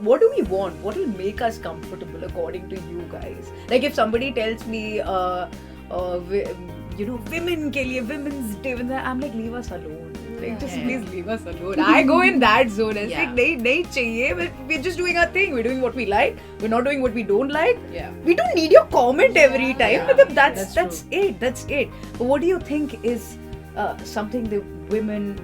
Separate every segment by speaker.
Speaker 1: what do we want? What will make us comfortable according to you guys? Like if somebody tells me, women ke liye, women's day, I'm like, leave us alone. Like, just please leave us alone. I go in that zone. It's like, nahi chahiye. We're just doing our thing. We're doing what we like. We're not doing what we don't like.
Speaker 2: Yeah.
Speaker 1: We don't need your comment every time.
Speaker 2: Yeah.
Speaker 1: But that's
Speaker 2: true.
Speaker 1: That's it. But what do you think is something that women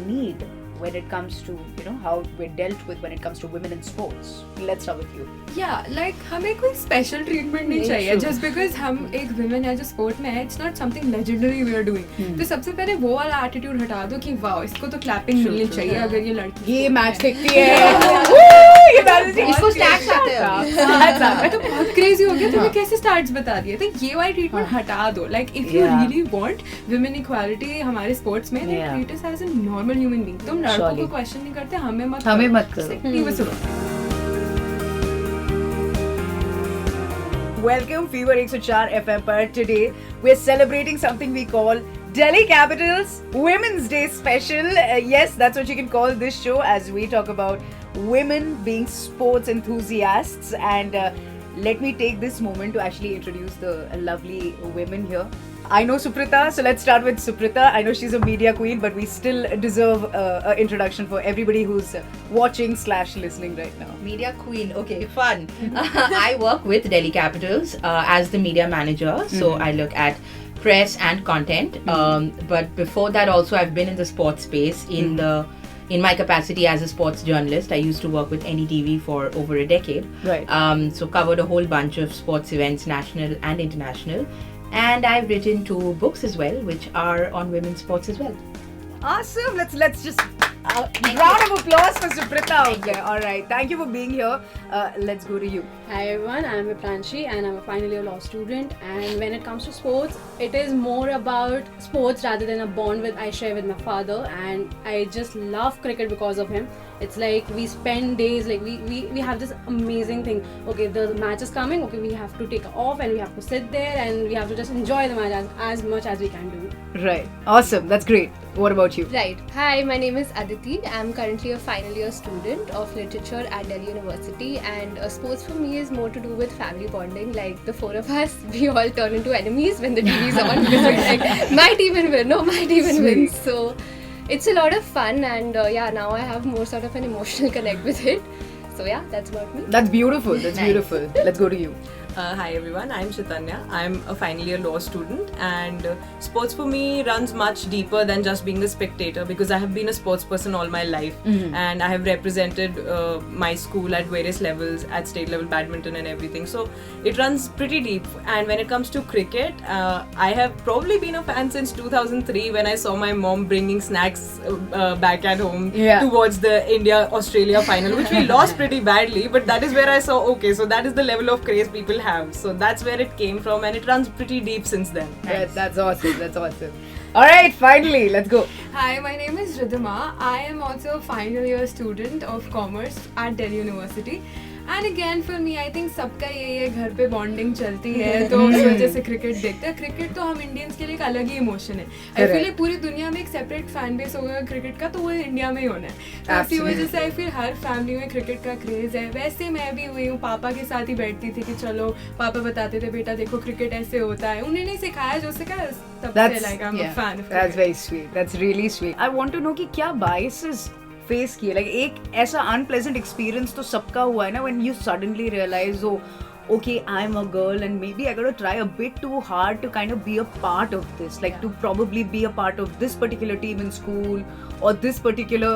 Speaker 1: need when it comes to, how we're dealt with when it comes to women in sports? Let's start with you.
Speaker 3: Yeah, like हमें कोई special treatment नहीं चाहिए. Just because हम एक women है जो sport में है, it's not something legendary we are doing. तो सबसे पहले वो वाला attitude हटा दो कि वाओ इसको तो clapping मिलनी चाहिए अगर ये लड़की.
Speaker 1: ये मैच देखती है.
Speaker 2: इसको stats आते हैं.
Speaker 3: तो बहुत crazy हो गया. तुम्हें कैसे stats बता दिए? तो ये वाली treatment हटा दो. Like if you really want women equality हमारे sports में, then treat us as a normal human being. तुम लड़कों को question नहीं करते, हमें मत करो.
Speaker 1: Welcome Fever 104 FM पर. Today we're celebrating something we call Delhi Capitals Women's Day Special. Yes, that's what you can call this show as we talk about women being sports enthusiasts. And let me take this moment to actually introduce the lovely women here. I know Suprita, so let's start with Suprita. I know she's a media queen, but we still deserve an introduction for everybody who's watching/listening right now.
Speaker 2: Media queen, okay, fun. I work with Delhi Capitals as the media manager, so I look at press and content. But before that, also I've been in the sports space in my capacity as a sports journalist. I used to work with NDTV for over a decade.
Speaker 1: Right.
Speaker 2: So covered a whole bunch of sports events, national and international. And I've written 2 books as well, which are on women's sports as well.
Speaker 1: Awesome. Let's just round of applause for Suprita out there. All right. Thank you for being here. Let's go to you.
Speaker 4: Hi everyone, I'm Vipranshi and I'm a final year law student, and when it comes to sports, it is more about sports rather than a bond I share with my father, and I just love cricket because of him. It's like we spend days, like we have this amazing thing. Okay, the match is coming, okay, we have to take off and we have to sit there and we have to just enjoy the match as much as we can do.
Speaker 1: Right. Awesome. That's great. What about you?
Speaker 5: Right. Hi, my name is Aditi. I'm currently a final year student of literature at Delhi University, and sports for me is more to do with family bonding. Like the 4 of us, we all turn into enemies when the TV is on because we're like, my team will win, no, my team will win. So it's a lot of fun, and now I have more sort of an emotional connect with it. So yeah, that's about me.
Speaker 1: That's beautiful. That's beautiful. Let's go to you.
Speaker 6: Hi everyone, I'm Chaitanya. I'm a final year law student, and sports for me runs much deeper than just being a spectator, because I have been a sports person all my life, and I have represented my school at various levels, at state level badminton and everything. So it runs pretty deep. And when it comes to cricket, I have probably been a fan since 2003 when I saw my mom bringing snacks back at home to watch the India-Australia final, which we lost pretty badly, but that is where I saw, okay, so that is the level of craze people have. So that's where it came from, and it runs pretty deep since then.
Speaker 1: That's awesome. That's awesome. All right, finally, let's go.
Speaker 3: Hi, my name is Ridhima. I am also a final year student of commerce at Delhi University. And again for me, I think सबका यही है, घर पे bonding चलती है तो उस वजह से क्रिकेट देखते हैं. क्रिकेट तो हम इंडियंस के लिए एक अलग ही इमोशन है. आई फील पूरी दुनिया में एक सेपरेट फैन बेस होगा क्रिकेट का, तो वो इंडिया में ही होना है. तो इसी वजह से आई फील हर फैमिली में क्रिकेट का क्रेज है. वैसे मैं भी हुई हूँ, पापा के साथ ही बैठती थी कि चलो, पापा बताते थे बेटा देखो क्रिकेट ऐसे होता है. उन्हें नहीं सिखाया, जो सिखाया तब से like I am a fan.
Speaker 1: That's very sweet. That's really sweet. I want to know कि क्या biases फेस किए, लाइक एक ऐसा अनप्लेजेंट एक्सपीरियंस तो सबका हुआ है ना, when you suddenly realise okay, I'm a girl and maybe I gotta try a bit too hard to kind of be a part of this, like to probably be a part of this particular team in school or this particular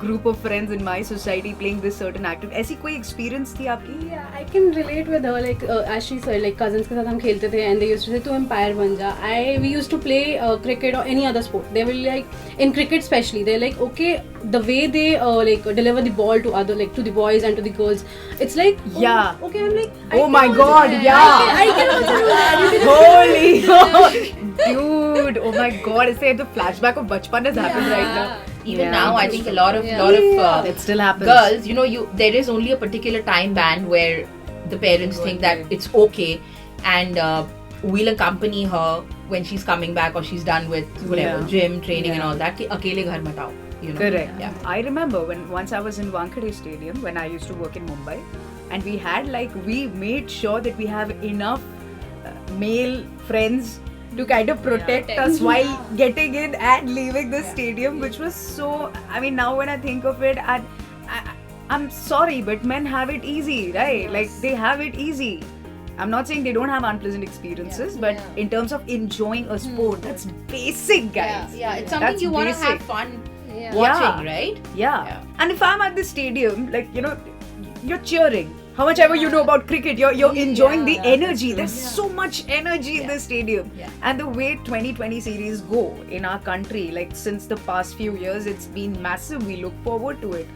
Speaker 1: group of friends in my society playing this certain activity. ऐसी कोई experience थी आपकी?
Speaker 4: Yeah, I can relate with her. Like as she said, like cousins के साथ हम खेलते थे and they used to say तू empire बन जा. We used to play cricket or any other sport. They will like, in cricket especially, they're like, okay, the way they like deliver the ball to other, like to the boys and to the girls, it's like, okay, I'm like,
Speaker 1: oh my god,
Speaker 4: I can also do that.
Speaker 1: Holy dude, oh my god, it's like the flashback of bachpan has happened right now.
Speaker 2: Even now, I think a lot of
Speaker 1: it still happens.
Speaker 2: Girls, there is only a particular time band where the parents think that it's okay, and we'll accompany her when she's coming back or she's done with whatever gym training and all that. कि अकेले घर मत आओ. you know.
Speaker 1: Correct.
Speaker 2: Yeah.
Speaker 1: I remember when once I was in Wankhede Stadium when I used to work in Mumbai, and we had we made sure that we have enough male friends to kind of protect us while getting in and leaving the stadium, which was so. I mean, now when I think of it, I'm sorry, but men have it easy, right? Like they have it easy. I'm not saying they don't have unpleasant experiences, but in terms of enjoying a sport, that's basic, guys.
Speaker 2: Yeah, it's something
Speaker 1: That's
Speaker 2: you want to
Speaker 1: basic.
Speaker 2: have fun
Speaker 5: Yeah.
Speaker 2: watching, right?
Speaker 1: Yeah. And if I'm at the stadium, you're cheering. How much ever you know about cricket, you're enjoying the energy. There's so much energy in the stadium.
Speaker 2: Yeah.
Speaker 1: And the way 2020 series go in our country, like since the past few years, it's been massive. We look forward to it.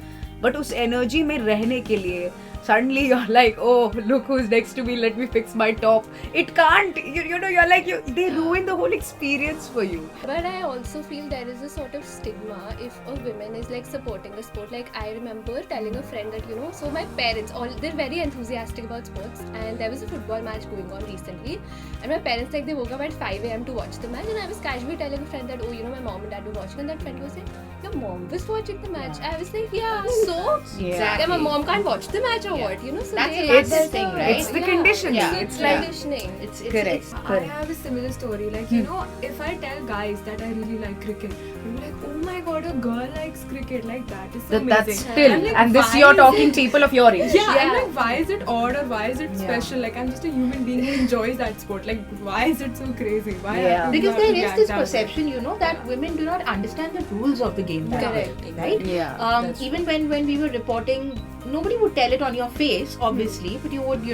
Speaker 1: But उस energy में रहने के लिए, suddenly you're like, oh, look who's next to me, let me fix my top. It can't. You're like, they ruin the whole experience for you.
Speaker 5: But I also feel there is a sort of stigma if a woman is like supporting a sport. Like I remember telling a friend that so my parents they're very enthusiastic about sports, and there was a football match going on recently, and my parents they woke up at 5 a.m. to watch the match, and I was casually telling a friend that my mom and dad were watching, and that friend was like, your mom was watching the match. I was like, yeah, so then my mom can't watch the match or what, so
Speaker 2: That's the thing, right?
Speaker 1: It's the conditioning.
Speaker 2: Yeah.
Speaker 1: It's like
Speaker 5: conditioning.
Speaker 2: It's
Speaker 1: correct.
Speaker 3: I have a similar story. Like, if I tell guys that I really like cricket, they'll be like, oh my god, a girl likes cricket. Like, that is so amazing.
Speaker 1: that's still.
Speaker 3: I'm like,
Speaker 1: And this
Speaker 3: why
Speaker 1: you're
Speaker 3: is
Speaker 1: talking
Speaker 3: it-
Speaker 1: people of your age.
Speaker 3: Yeah, I'm like, why is it odd or why is it
Speaker 1: Yeah.
Speaker 3: special? Like, I'm just a human being who enjoys that sport. Like, why is it so crazy? Why
Speaker 1: Yeah.
Speaker 3: have to
Speaker 2: Because
Speaker 3: have to
Speaker 2: there is
Speaker 3: react
Speaker 2: this
Speaker 3: that way?
Speaker 2: perception, that women do not understand the rules of the game. that
Speaker 5: Correct.
Speaker 2: well, right?
Speaker 1: Yeah.
Speaker 2: Even when we were reporting, nobody would tell it on your face, obviously, but you would,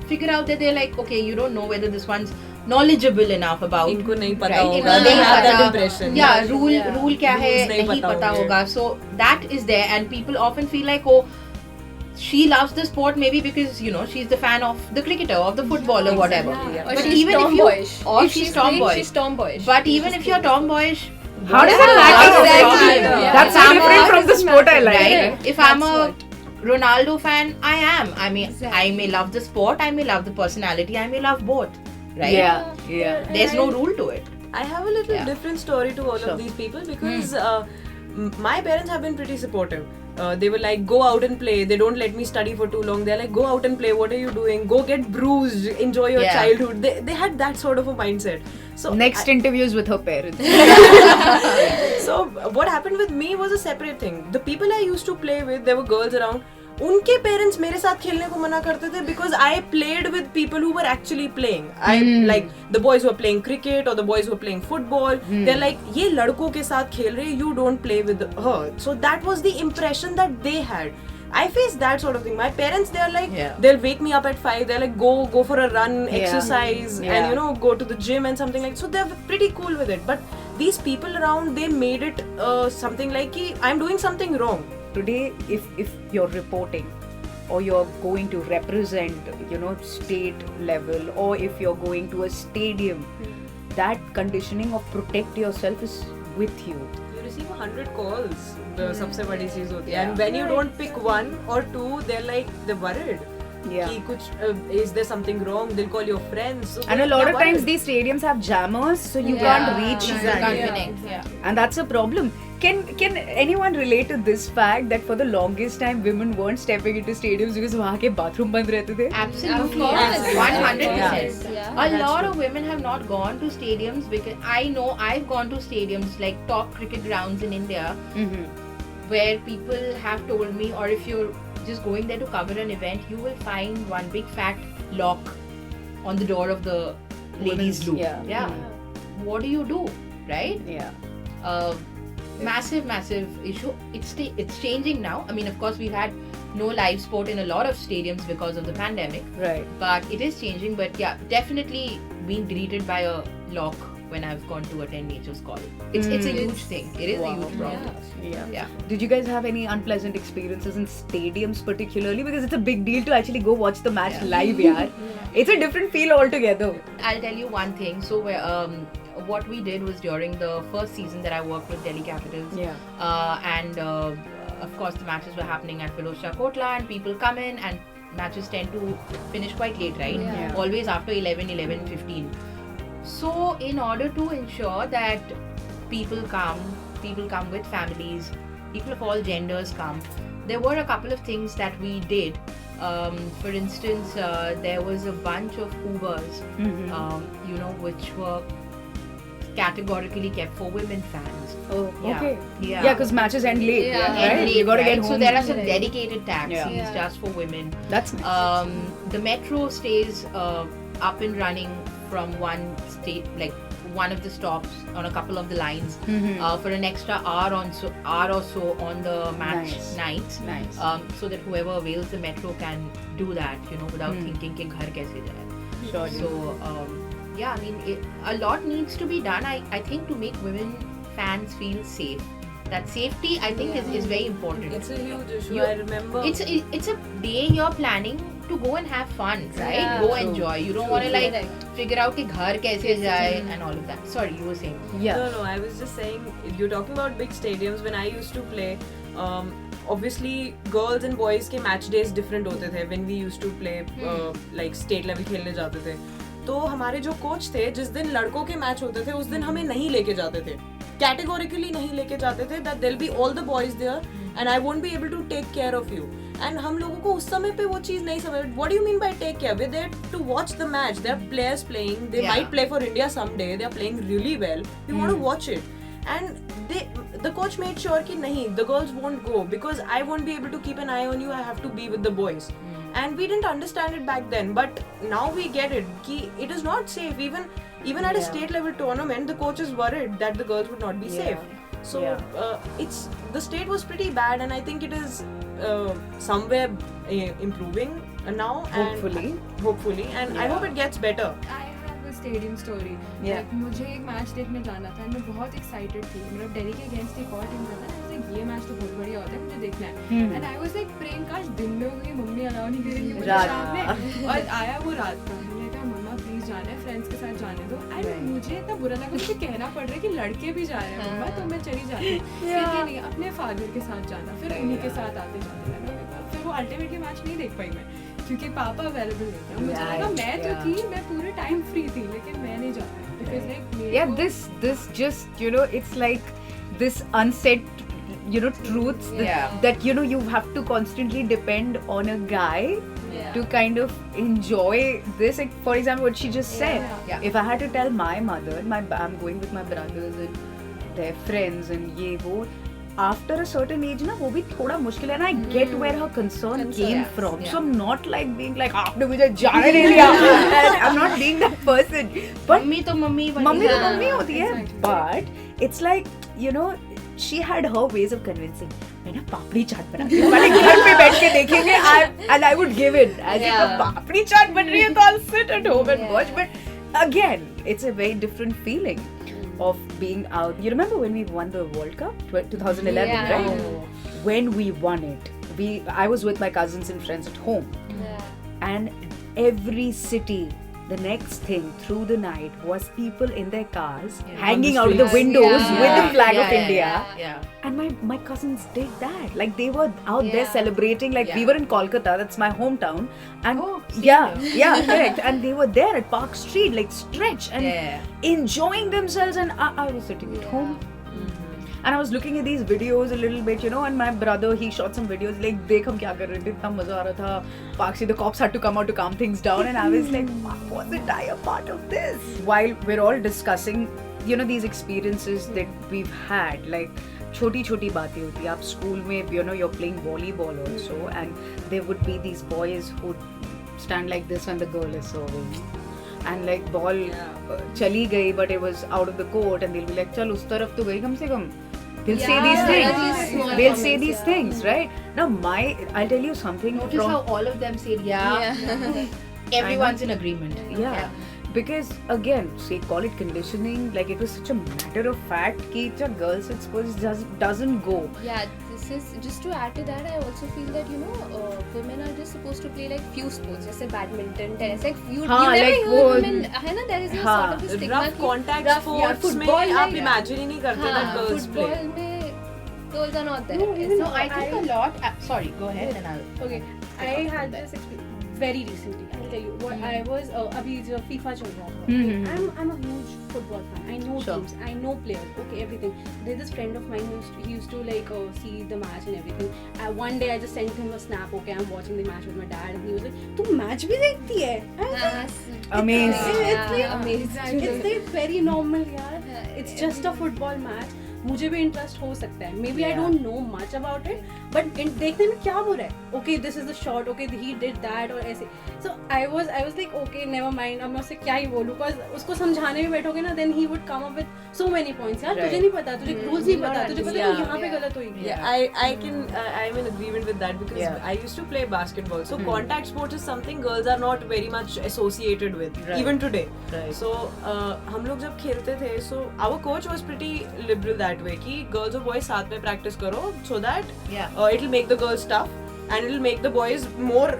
Speaker 2: figure out that they're like, okay, you don't know whether this one's knowledgeable enough about.
Speaker 6: इनको नहीं पता
Speaker 2: Right?
Speaker 6: होगा.
Speaker 2: इनको
Speaker 6: They
Speaker 2: नहीं
Speaker 6: have that
Speaker 2: पता.
Speaker 6: impression.
Speaker 2: Yeah, rule क्या है
Speaker 6: Rules नहीं
Speaker 2: नहीं
Speaker 6: पता
Speaker 2: पता
Speaker 6: होंगे.
Speaker 2: होगा. So that is there, and people often feel like, oh, she loves the sport maybe because she's the fan of the cricketer, of the footballer, whatever.
Speaker 3: Yeah.
Speaker 5: Or
Speaker 2: But
Speaker 5: she's
Speaker 2: even if
Speaker 5: tomboyish.
Speaker 2: or
Speaker 5: If
Speaker 2: she's
Speaker 5: playing,
Speaker 2: tomboyish.
Speaker 5: she's tomboyish.
Speaker 2: But even if you're tomboyish,
Speaker 1: How does it
Speaker 2: Yeah,
Speaker 1: matter?
Speaker 2: exactly.
Speaker 5: Yeah.
Speaker 1: That's so
Speaker 2: I'm
Speaker 1: different
Speaker 2: a-
Speaker 1: from the sport I like.
Speaker 2: right? If I'm a
Speaker 5: That's
Speaker 2: Ronaldo fan, I am. I mean,
Speaker 5: Exactly.
Speaker 2: I may love the sport, I may love the personality, I may love both. Right?
Speaker 1: Yeah.
Speaker 2: There's no rule to it.
Speaker 6: I have a little
Speaker 2: Yeah.
Speaker 6: different story to all
Speaker 1: Sure.
Speaker 6: of these people because my parents have been pretty supportive. They were like, go out and play. They don't let me study for too long. They're like, go out and play. What are you doing? Go get bruised. Enjoy your
Speaker 2: Yeah.
Speaker 6: childhood. They had that sort of a mindset. So
Speaker 1: Next interviews with her parents.
Speaker 6: So what happened with me was a separate thing. The people I used to play with, there were girls around. उनके parents मेरे साथ खेलने को मना करते थे because I played with people who were actually playing. I like the boys who are playing cricket or the boys who are playing football. They're like ये लड़कों के साथ खेल रहे, you don't play with her. So that was the impression that they had. I faced that sort of thing. My parents, they're like, they'll wake me up at 5. They're like, go for a run, exercise, and go to the gym and something like. So they're pretty cool with it. But these people around, they made it something like, I'm doing something wrong.
Speaker 1: Today, if you're reporting or you're going to represent, state level, or if you're going to a stadium, that conditioning of protect yourself is with you.
Speaker 6: You receive 100 calls. The सबसे बड़ी चीज होती है. And when you don't pick one or two, they're worried.
Speaker 1: Yeah.
Speaker 6: कि कुछ, is there something wrong? They'll call your friends. So
Speaker 1: And a
Speaker 6: they're
Speaker 1: lot of times
Speaker 6: worried.
Speaker 1: these stadiums have jammers, so you can't reach.
Speaker 2: You can't connect. Yeah.
Speaker 1: And that's a problem. Can anyone relate to this fact that for the longest time women weren't stepping into stadiums because वहाँ के bathroom बंद रहते थे?
Speaker 2: Absolutely.
Speaker 5: Of course.
Speaker 2: 100%.
Speaker 5: Yeah.
Speaker 2: A lot of women have not gone to stadiums because I know I've gone to stadiums like top cricket grounds in India where people have told me, or if you're just going there to cover an event, you will find one big fat lock on the door of the ladies' room.
Speaker 1: Yeah.
Speaker 2: What do you do, right?
Speaker 1: Yeah.
Speaker 2: Massive issue. It's changing now. I mean, of course, we've had no live sport in a lot of stadiums because of the pandemic,
Speaker 1: Right.
Speaker 2: but it is changing. But yeah, definitely being greeted by a lock when I've gone to attend Nature's Call. It's a huge thing. It is a huge problem. Yeah.
Speaker 1: Did you guys have any unpleasant experiences in stadiums particularly? Because it's a big deal to actually go watch the match live, yaar. It's a different feel altogether.
Speaker 2: I'll tell you one thing. So what we did was during the first season that I worked with Delhi Capitals. And of course the matches were happening at Filosha Kotla, and people come in and matches tend to finish quite late, right?
Speaker 1: Yeah.
Speaker 2: Always after 11:15. So in order to ensure that people come people come with families, people of all genders come. There were a couple of things that we did. For instance, there was a bunch of Ubers, which were categorically kept for women fans.
Speaker 1: Oh,
Speaker 2: Yeah.
Speaker 1: okay.
Speaker 2: Yeah.
Speaker 1: Yeah, because matches end late.
Speaker 5: Yeah.
Speaker 1: right?
Speaker 2: And
Speaker 1: You gotta
Speaker 2: right?
Speaker 1: get home.
Speaker 2: So there are some
Speaker 5: Right.
Speaker 2: dedicated taxis
Speaker 1: Yeah.
Speaker 2: just for women.
Speaker 1: That's nice.
Speaker 2: The metro stays up and running from one state, like one of the stops on a couple of the lines, for an extra hour or so on the match
Speaker 1: Nice.
Speaker 2: nights,
Speaker 1: Nice.
Speaker 2: so that whoever avails the metro can do that, without thinking कि घर कैसे जाए.
Speaker 1: Surely.
Speaker 2: So yeah, I mean, a lot needs to be done. I think to make women fans feel safe. That safety, I think, is very important.
Speaker 6: It's a huge issue.
Speaker 2: You-
Speaker 6: I remember.
Speaker 2: It's a day you're planning to go and have fun, right?
Speaker 5: Yeah.
Speaker 2: Go
Speaker 1: True.
Speaker 2: enjoy. You don't want to like
Speaker 5: Correct.
Speaker 2: figure out कि घर कैसे जाए and all of that. Sorry, you were saying.
Speaker 1: Yeah.
Speaker 6: No, I was just saying, you're talking about big stadiums. When I used to play, obviously girls and boys के match days different होते थे. When we used to play like state level खेलने जाते थे, तो हमारे जो coach थे, जिस दिन लड़कों के मैच होते थे उस दिन हमें नहीं लेके जाते थे, कैटेगोरिकली नहीं लेके जाते थे, that there'll be all the boys there and I won't be able to take care of you. And हम लोगों को उस समय पे वो चीज़ नहीं समझ. What do you mean by take care? We're there to watch the match. There are players playing. They
Speaker 2: Yeah.
Speaker 6: might play for India someday. They are playing really well. We want to watch it. And the coach made sure कि नहीं, the girls won't go because I won't be able to keep an eye on you. I have to be with the boys. And we didn't understand it back then, but now we get it. Ki it is not safe. Even at a state level tournament, the coach is worried that the girls would not be safe. So it's the state was pretty bad, and I think it is somewhere improving now. Hopefully, and I hope it gets better.
Speaker 3: I have a stadium story.
Speaker 1: Yeah.
Speaker 3: Like, मुझे एक match देखने जाना था and मैं बहुत excited थी. मतलब दिल्ली के अगेंस्ट एक और टीम था ना, I was like, ये मैच तो बहुत बढ़िया होता है, मुझे देखना है. And I was like praying काश दिन में होगी, मम्मी अलाउ नहीं करेंगी मुझे
Speaker 1: रात.
Speaker 3: शाम में. और आया वो रात का. मैंने कहा मम्मा प्लीज जाना है, फ्रेंड्स के साथ जाने दो. एंड मुझे इतना बुरा लगा, मुझे कहना पड़ रहा है कि लड़के भी जा रहे हैं मम्मा, तो मैं चली जाती हूँ. फिर नहीं, अपने फादर के साथ जाना, फिर उन्हीं के साथ आते जाते रहना. फिर वो अल्टीमेटली मैच नहीं देख पाई मैं, क्योंकि पापा अवेलेबल नहीं थे. मुझे लगा मैं तो थी, मैं पूरे टाइम फ्री थी, लेकिन मैं नहीं जा पाई because like
Speaker 1: Yeah, this just it's like this unsaid truths that you have to constantly depend on a guy to kind of enjoy this. Like, for example, what she just said.
Speaker 2: Yeah.
Speaker 1: If I had to tell my mother, I'm going with my brothers and their friends and ye wo, after a certain age na wo bhi thoda mushkil hai, and I get where her concern came from.
Speaker 2: Yeah.
Speaker 1: So I'm not like being like aapne mujhe jaane nahi diya, and I'm not being that person, but
Speaker 2: mummy तो mummy बनी
Speaker 1: mummy तो
Speaker 2: है.
Speaker 1: Mummy होती है.
Speaker 3: Exactly.
Speaker 1: But it's like she had her ways of convincing. मैं ना पापड़ी चाट बनाती हूँ, पहले घर पे बैठ के देखेंगे, and I would give in as if a पापड़ी चाट बन रही है, तो I'll sit at home and watch. But again, it's a very different feeling of being out. You remember when we won the World Cup 2011,
Speaker 5: Yeah.
Speaker 1: right? When we won it, I was with my cousins and friends at home, and every city, the next thing through the night was people in their cars hanging out the
Speaker 6: streets.
Speaker 1: windows with the flag of India.
Speaker 2: Yeah.
Speaker 1: And my cousins did that. Like, they were out there
Speaker 5: Yeah.
Speaker 1: celebrating. Like, we
Speaker 2: Yeah.
Speaker 1: were in Kolkata, that's my hometown. And
Speaker 2: Oh, same
Speaker 1: yeah, correct. And they were there at Park Street, like stretched and
Speaker 2: Yeah.
Speaker 1: enjoying themselves. And I was sitting at home. And I was looking at these videos a little bit, and my brother, he shot some videos like, देख हम क्या कर रहे थे, इतना मजा आ रहा था. Park Street, the cops had to come out to calm things down, and I was like, wasn't I a part of this? While we're all discussing, these experiences that we've had, like छोटी बातें होती है. आप school में, you're playing volleyball also, and there would be these boys who stand like this when the girl is serving. And like ball चली गई, but it was out of the court, and they'll be like, चल उस तरफ तो गई कम से कम. They'll say these
Speaker 5: these
Speaker 1: things.
Speaker 5: small
Speaker 1: They'll say
Speaker 5: comments,
Speaker 1: these things, right? Now I'll tell you something.
Speaker 2: Notice how all of them said yeah. Everyone's in agreement.
Speaker 1: Yeah. Because again, say call it conditioning, like it was such a matter of fact कि जो girls at sports doesn't go.
Speaker 5: Yeah, this is just to add to that. I also feel that women are just supposed to play like few sports, जैसे badminton, tennis. Like you never
Speaker 1: like
Speaker 5: hear
Speaker 1: वो-
Speaker 5: women, है ना? There is no sort of a stigma
Speaker 6: Rough
Speaker 5: कि
Speaker 6: contact
Speaker 5: rough, yeah,
Speaker 6: sports में
Speaker 5: football
Speaker 6: आप
Speaker 5: में-
Speaker 6: imagine ही नहीं करते that girls play.
Speaker 5: football में girls are not there.
Speaker 2: No, I think a lot. Sorry, go ahead and I'll.
Speaker 4: Okay, I had this experience. very recently. I'll tell you what I was. अभी जो FIFA चल रहा था. Okay? I'm a huge football fan. I know teams. I know players. Okay, everything. There's this friend of mine he used to like see the match and everything. One day I just sent him a snap. Okay, I'm watching the match with my dad, and he was like, "तू match भी देखती है?"
Speaker 1: Amazing.
Speaker 4: It's like
Speaker 5: amazing.
Speaker 4: It's like very normal, यार. It's just a football match. मुझे भी interest हो सकता है. Maybe I don't know much about it, but देखने में क्या बुरा है? Okay, this is the shot. Okay, he did that और ऐसे. So I was like, okay, never mind. अब मैं उससे क्या ही बोलूँ? Because उसको समझाने में बैठोगे ना, then he would come up with so many points. यार तुझे नहीं पता, तुझे rules नहीं पता, तुझे पता नहीं यहाँ पे गलत हुई.
Speaker 6: Yeah, I'm in agreement with that because I used to play basketball. So contact sports is something girls are not very much associated with even today.
Speaker 1: Right.
Speaker 6: So हम लोग जब खेलते थे, so our coach was pretty liberal that way कि girls और boys साथ में practice करो so that it'll make the girls tough and it'll make the boys more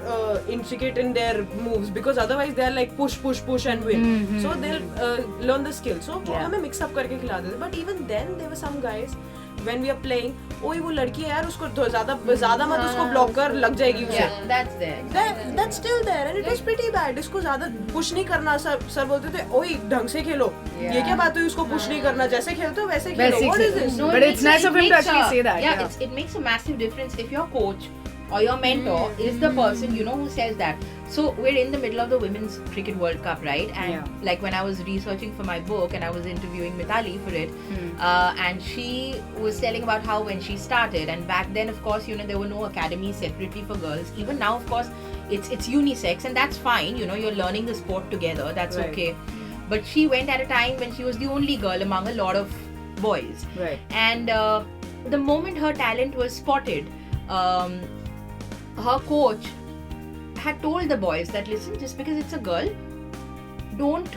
Speaker 6: intricate in their moves because otherwise they're like push and win. So they'll learn the skill. So वो हमें mix up करके खिलाते थे. But even then there were some guys when we are playing, ओए वो लड़की है यार उसको ज़्यादा मत उसको block कर लग जाएगी उसे.
Speaker 2: Yeah, that's there.
Speaker 6: That's still there and it was pretty bad. इसको ज़्यादा push नहीं करना. सर बोलते थे ओए ढंग से खेलो. ये क्या बात हुई उसको push नहीं करना. जैसे खेलते हो वैसे खेलो. What is this?
Speaker 2: No,
Speaker 1: But it's nice of him to actually say that.
Speaker 2: Yeah, it makes a massive difference if your coach or your mentor is the person who says that. So we're in the middle of the Women's Cricket World Cup, right? And like when I was researching for my book and I was interviewing Mithali for it, and she was telling about how when she started, and back then of course there were no academies separately for girls. Even now of course it's unisex and that's fine. You're learning the sport together. That's okay. But she went at a time when she was the only girl among a lot of boys.
Speaker 1: Right.
Speaker 2: And the moment her talent was spotted, her coach had told the boys that listen, just because it's a girl, don't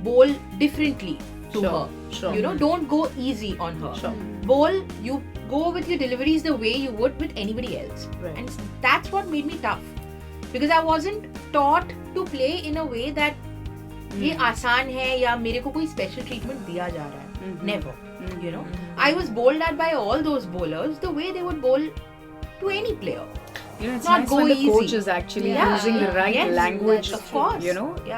Speaker 2: bowl differently to her.
Speaker 1: Sure.
Speaker 2: Don't go easy on her.
Speaker 1: Sure.
Speaker 2: Bowl, you go with your deliveries the way you would with anybody else.
Speaker 1: Right.
Speaker 2: And that's what made me tough. Because I wasn't taught to play in a way that ये आसान है या मेरे को कोई special treatment दिया जा रहा है. Never. I was bowled at by all those bowlers the way they would bowl to any player.
Speaker 1: It's
Speaker 2: Not
Speaker 1: nice
Speaker 2: go
Speaker 1: when the
Speaker 2: easy.
Speaker 1: coach is actually using the right language,
Speaker 2: of course.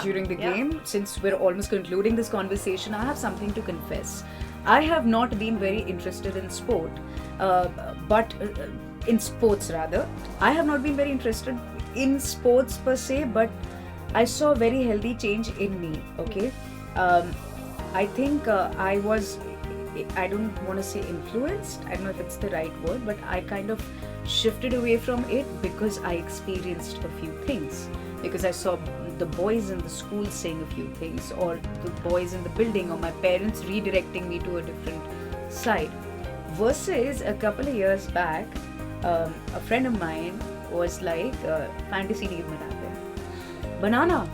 Speaker 1: during the game. Since we're almost concluding this conversation, I have something to confess. I have not been very interested in sport, but in sports rather. I have not been very interested in sports per se, but I saw a very healthy change in me. Okay, I think I was. I don't want to say influenced. I don't know if it's the right word, but I kind of shifted away from it because I experienced a few things. Because I saw the boys in the school saying a few things, or the boys in the building, or my parents redirecting me to a different side. Versus a couple of years back, a friend of mine was like, fantasy league banana,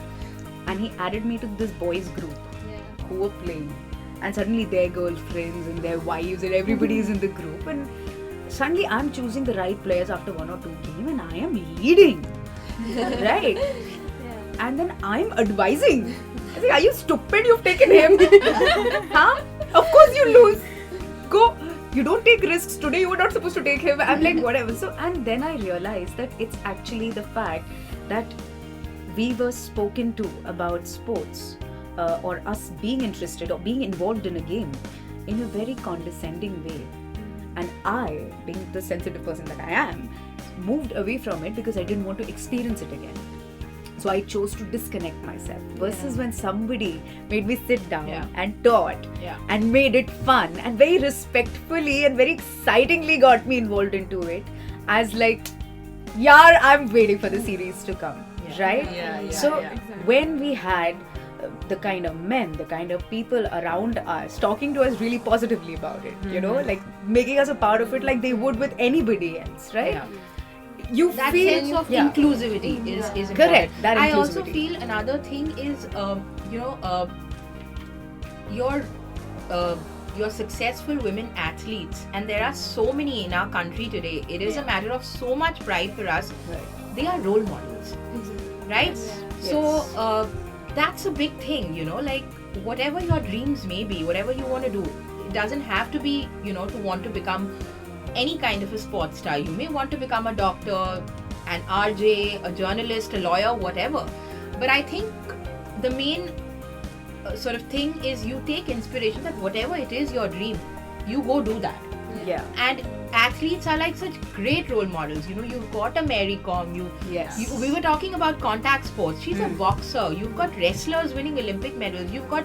Speaker 1: and he added me to this boys group who were playing. And suddenly their girlfriends and their wives and everybody is in the group, and suddenly I'm choosing the right players after 1 or 2 games and I am leading. Right? And then I'm advising. I say, are you stupid? You've taken him. Huh? Of course you lose. Go. You don't take risks. Today you were not supposed to take him. I'm like, whatever. So, and then I realized that it's actually the fact that we were spoken to about sports. Or us being interested or being involved in a game in a very condescending way. And I, being the sensitive person that I am, moved away from it because I didn't want to experience it again. So I chose to disconnect myself. Versus when somebody made me sit down and taught and made it fun and very respectfully and very excitingly got me involved into it, as like, yaar, I'm waiting for the series to come. Right? So when we had the kind of men, the kind of people around us talking to us really positively about it, like making us a part of it like they would with anybody else, right? You
Speaker 2: that
Speaker 1: feel
Speaker 2: sense of inclusivity is important.
Speaker 1: Correct. That
Speaker 2: I also
Speaker 1: inclusivity.
Speaker 2: feel another thing is your successful women athletes, and there are so many in our country today. It is a matter of so much pride for us.
Speaker 1: Right.
Speaker 2: They are role models, right? So that's a big thing, like whatever your dreams may be, whatever you want to do, it doesn't have to be, to want to become any kind of a sports star. You may want to become a doctor, an RJ, a journalist, a lawyer, whatever. But I think the main sort of thing is you take inspiration that whatever it is your dream, you go do that.
Speaker 1: Yeah.
Speaker 2: And athletes are like such great role models. You know, you've got a Mary Kom.
Speaker 1: Yes.
Speaker 2: We were talking about contact sports. She's a boxer. You've got wrestlers winning Olympic medals. You've got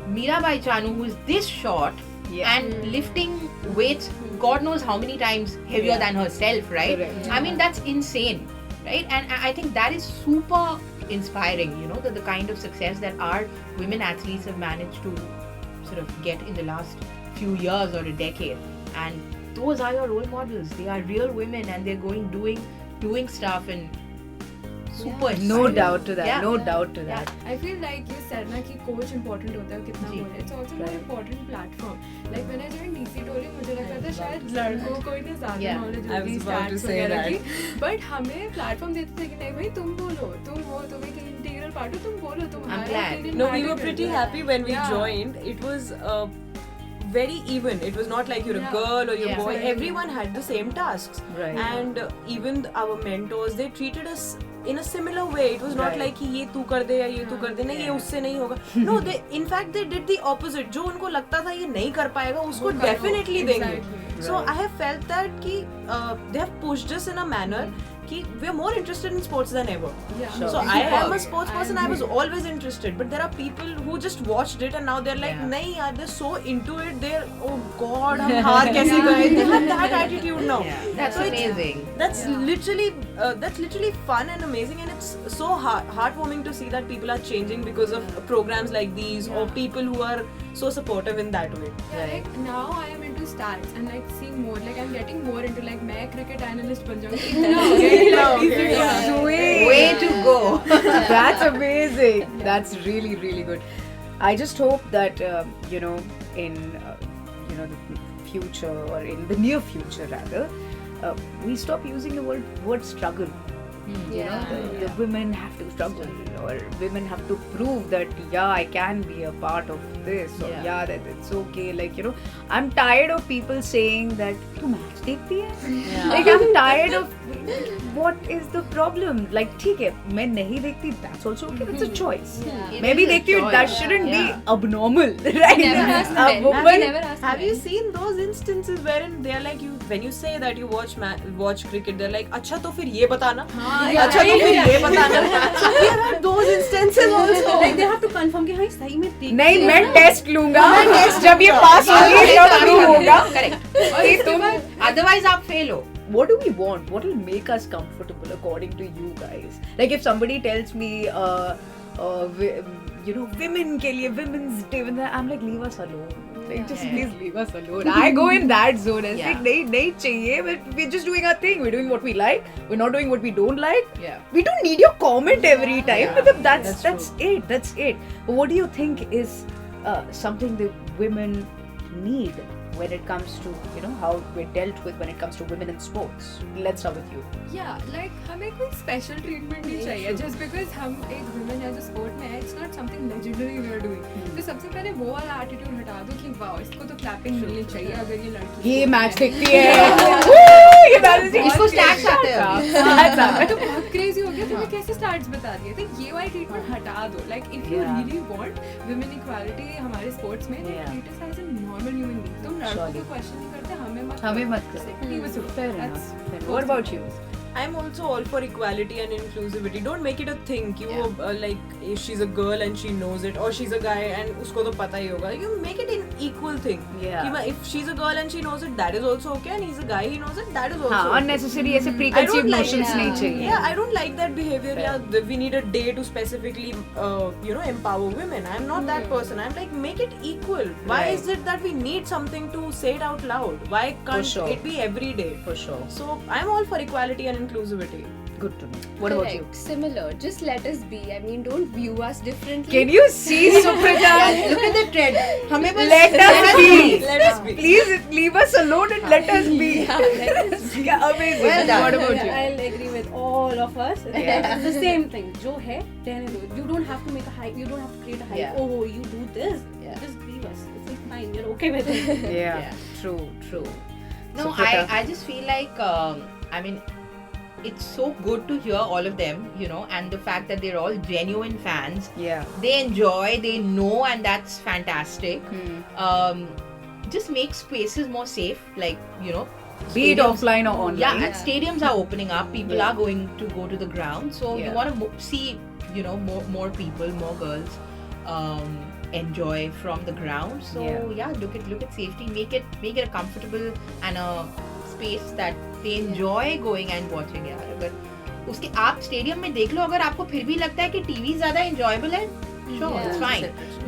Speaker 2: Mirabai Chanu, who is this short and lifting weights, God knows how many times heavier than herself, right?
Speaker 1: Correct.
Speaker 2: I mean, that's insane, right? And I think that is super inspiring, you know, the kind of success that our women athletes have managed to sort of get in the last few years or a decade. And those are your role models. They are real women and they're doing stuff and super inspiring.
Speaker 1: No doubt to that.
Speaker 2: Yeah.
Speaker 1: No doubt to that.
Speaker 3: I feel like you said ना कि coach important होता है कितना
Speaker 2: जी.
Speaker 3: बोले. It's also
Speaker 1: Right.
Speaker 3: an important platform. Like when I joined DC Tolling, मुझे लगता था शायद लड़कों को इतने ज़्यादा knowledge
Speaker 6: I
Speaker 3: होगी
Speaker 6: was about to
Speaker 3: stats
Speaker 6: say
Speaker 3: वगैरह
Speaker 6: that.
Speaker 3: की. But हमें platform देते थे कि नहीं भाई तुम बोलो, तुम हो, तुम एक integral part हो, तुम बोलो, तुम्हारा
Speaker 2: glad.
Speaker 3: opinion
Speaker 6: No, we
Speaker 3: matter
Speaker 6: were pretty
Speaker 3: करता है.
Speaker 6: happy when we
Speaker 3: Yeah.
Speaker 6: joined. It was very even. It was not like you're a girl or you're a boy.
Speaker 3: Exactly.
Speaker 6: Everyone had the same tasks.
Speaker 1: Right.
Speaker 6: And even our mentors, they treated us in a similar way. It was not
Speaker 1: Right.
Speaker 6: like कि ये तू कर दे या ये तू कर दे, नहीं ये उससे नहीं होगा. No, they in fact they did the opposite. जो उनको लगता था ये नहीं कर पाएगा, उसको
Speaker 3: वो करो.
Speaker 6: definitely देंगे.
Speaker 3: Exactly.
Speaker 6: So I have felt that कि they have pushed us in a manner कि we are more interested in sports than ever.
Speaker 3: Yeah.
Speaker 1: Sure.
Speaker 6: So I am a
Speaker 3: I
Speaker 6: sports person. I was always interested, but there are people who just watched it and now they're like,
Speaker 2: Yeah.
Speaker 6: नहीं यार, they're so into it. They're oh god, हम हार कैसे गए? They have that attitude now.
Speaker 2: Yeah, that's
Speaker 6: So it's-
Speaker 2: amazing.
Speaker 6: That's literally fun and amazing, and it's so heartwarming to see that people are changing because of programs like these or people who are so supportive in that way.
Speaker 3: Yeah, like now I am into stats and like seeing more. Like I'm getting more into like मैं cricket analyst बन जाऊँगी. इतना हो गया कि like
Speaker 6: Okay,
Speaker 3: easy
Speaker 6: yeah.
Speaker 3: है.
Speaker 1: Sweet.
Speaker 2: Way to go.
Speaker 1: That's amazing. That's really, really good. I just hope that in the future or in the near future rather, we stop using the word struggle. You know, the women have to struggle or women have to prove that I can be a part of this or that it's okay. Like I'm tired of people saying that tu match dekhti hai. Like I'm tired of what is the problem? Like ठीक है मैं नहीं देखती, that's also okay. It's a choice. मैं भी देखती हूँ, that shouldn't be abnormal, right?
Speaker 5: Never ask
Speaker 1: A
Speaker 5: men.
Speaker 1: woman-
Speaker 5: Never ask
Speaker 6: Have
Speaker 5: men.
Speaker 6: you seen those instances wherein they're like when you say that you watch cricket, they're like अच्छा तो फिर ये बताना, अच्छा तो फिर ये बताना. So there are those instances also.
Speaker 4: Like they have to confirm कि हाँ सही में देख
Speaker 1: नहीं मैं टेस्ट लूंगा, मैं टेस्ट जब ये पास होगी तब प्रूव होगा.
Speaker 2: Correct.
Speaker 1: कि तुम
Speaker 2: Otherwise आप fail हो.
Speaker 1: what do we want? What will make us comfortable according to you guys? Like if somebody tells me, women के लिए women's day, I'm like leave us alone. Like just please leave us alone. I go in that zone. It's like नहीं चाहिए. We're just doing our thing. We're doing what we like. We're not doing what we don't like.
Speaker 2: Yeah.
Speaker 1: We don't need your comment every time.
Speaker 2: Yeah.
Speaker 1: But that's it. That's it. But what do you think is something that women need when it comes to how we're dealt with when it comes to women in sports? Let's start with you.
Speaker 3: Yeah, like हमें कोई special treatment नहीं चाहिए just because हम एक women as a sport में है. It's not something legendary we are doing. तो सबसे पहले वो वाला attitude हटा दो कि वाओ इसको तो clapping मिलनी चाहिए अगर ये लड़की
Speaker 1: ये
Speaker 3: sport
Speaker 1: मैच
Speaker 3: में है.
Speaker 1: देखती है. ये मैच
Speaker 2: इसको stats आते हैं.
Speaker 3: तो बहुत क्रेजी हो गया. तुम्हें कैसे स्टार्ट्स बता दिए? तो ये वाली ट्रीटमेंट हटा दो. Like if you
Speaker 1: Yeah.
Speaker 3: really want women equality हमारे sports में, then
Speaker 1: Yeah.
Speaker 3: treat us as a normal human being. तुम लड़कों
Speaker 1: Surely.
Speaker 3: को question नहीं करते, हमें मत
Speaker 1: हमें
Speaker 3: करो.
Speaker 1: मत करो.
Speaker 3: Leave us alone.
Speaker 1: Fair
Speaker 3: That's
Speaker 1: enough. What about you?
Speaker 6: I'm also all for equality and inclusivity. Don't make it a thing कि वो like if she's a girl and she knows it or she's a guy and उसको तो पता ही होगा. You make it an equal thing.
Speaker 1: Yeah.
Speaker 6: कि if she's a girl and she knows it, that is also okay, and he's a guy, he knows it, that is also
Speaker 1: हाँ,
Speaker 6: okay.
Speaker 1: unnecessary ऐसे
Speaker 6: I
Speaker 1: preconceived
Speaker 6: don't like
Speaker 1: notions
Speaker 6: that.
Speaker 1: नहीं चाहिए.
Speaker 6: Yeah, I don't like that behavior. Yeah, we need a day to specifically, empower women. I'm not that person. I'm like, make it equal. Why
Speaker 1: Right.
Speaker 6: is it that we need something to say it out loud? Why can't
Speaker 1: sure.
Speaker 6: it be every day?
Speaker 1: For sure.
Speaker 6: So I'm all for equality and inclusivity.
Speaker 1: Good to know. What about you?
Speaker 5: Correct. Similar. Just let us be. I mean, don't view us differently.
Speaker 1: Can you see Suprita?
Speaker 2: Look at the trend. हमें बस
Speaker 1: Let us be.
Speaker 6: Let us be.
Speaker 1: Please leave us alone and let us be. Yeah, amazing.
Speaker 2: Well done.
Speaker 1: What about you?
Speaker 4: I'll agree with all of us. It's the same thing. जो है रहने दो. You don't have to make a hype. You don't have to create a hype.
Speaker 2: Yeah.
Speaker 4: Oh, you do this.
Speaker 2: Yeah.
Speaker 4: Just leave us. It's like fine. You're okay with it.
Speaker 1: Yeah.
Speaker 2: Yeah.
Speaker 1: True.
Speaker 2: No,
Speaker 1: Suprita.
Speaker 2: I just feel like I mean it's so good to hear all of them, you know, and the fact that they're all genuine fans.
Speaker 1: Yeah.
Speaker 2: They enjoy, they know, and that's fantastic. Just make spaces more safe, like, you know,
Speaker 1: Be it
Speaker 2: stadiums-
Speaker 1: offline or online.
Speaker 2: Yeah, and stadiums are opening up. People are going to go to the ground, so
Speaker 1: Yeah.
Speaker 2: you want to see, you know, more people, more girls enjoy from the ground. So
Speaker 1: Yeah.
Speaker 2: look at safety. Make it a comfortable and a space that they enjoy going and watching. यार अगर उसके आप stadium में देख लो, अगर आपको फिर भी लगता है कि टीवी ज्यादा enjoyable है, sure,
Speaker 4: Yeah.
Speaker 2: it's fine.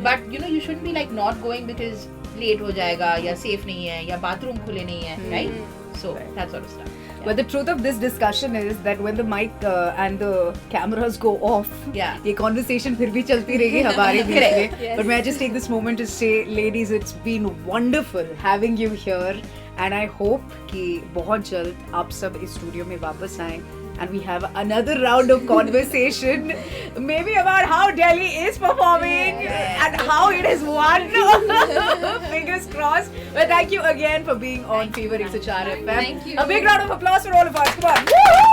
Speaker 2: But you know, you shouldn't be like not going because late हो जाएगा या सेफ नहीं है या बाथरूम खुले नहीं है, right? So that sort of stuff.
Speaker 1: But the truth of this discussion is that when the mic and the cameras go off,
Speaker 2: Yeah.
Speaker 1: ये conversation फिर भी चलती रहेगी हमारे बीच में.
Speaker 4: Yes.
Speaker 1: But may I just take this moment to say, ladies, it's been wonderful having you here, and I hope कि बहुत जल्द आप सब इस स्टूडियो में वापस आएं and we have another round of conversation, maybe about how Delhi is performing and how it has won. Fingers crossed. But thank you again for being on Fever 104 FM.
Speaker 5: Thank you.
Speaker 1: A big round of applause for all of us. Come on. Woo!